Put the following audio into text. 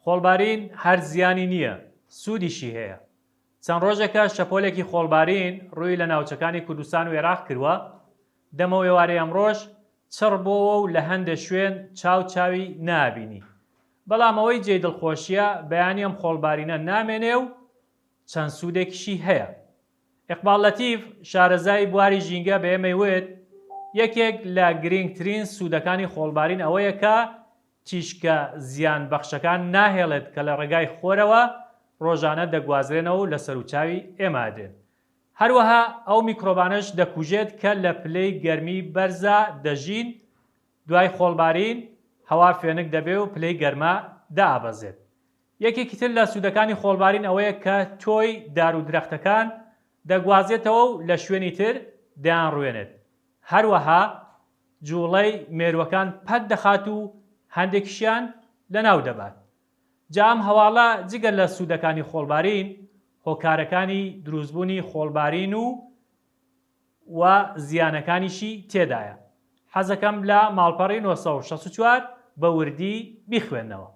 خۆڵبارین هەر زیانی نییە، سوودیشی هەیە. چەند ڕۆژێکە شەپۆلێکی خۆڵبارین ڕووی لە ناوچەکانی کوردستان و عێراق کردووە. دەمەوە ئێوارەی ئەمڕۆژ چڕ بۆەوە و لە هەندێک شوێن چاوی نابینی. بەڵام ئەوەی جێی دڵخۆشیە بەیانی ئەم خۆڵبارینە نامێنێ و چەند سوودێکیشی هەیە. ئیقباڵ لەتیف شارەزای بواری ژینگە بە ئێمەی وت یەکێک لە گرنگترین سوودەکانی خۆڵبارین ئەوەیە کە تیشکە زیان بەخشەکان ناهێڵێت کە لە ڕێگای خۆرەوە ڕۆژانە دەگوازرێنەوە و لە سەرچاوی ئێمە دێن. هەروەها ئەو میکرۆبانش دەکوژێت کە لە پلەی گەرمی بەرزە دەژین، دوای خۆڵبارین هەوا فێنک دەبێ و پلەی گەرمە دائەبەزێت. یەکێکی تر لە سوودەکانی خۆڵبارین ئەوەیە کە تۆی دار و درەختەکان دەگوازێتەوە و لە شوێنی تر دەیانڕوێنێت. هەروەها جوڵەی مێرووەکان پەت دەخات و هەندێکیشیان لەناو دەبات. جا ئەم هەواڵە جگەر لە سوودەکانی خۆڵبارین، هۆکارەکانی دروستبوونی خۆڵبارین و زیانەکانیشی تێدایە. حەزەکەم لە ماڵپەڕی 964 بە وردی بیخوێننەوە.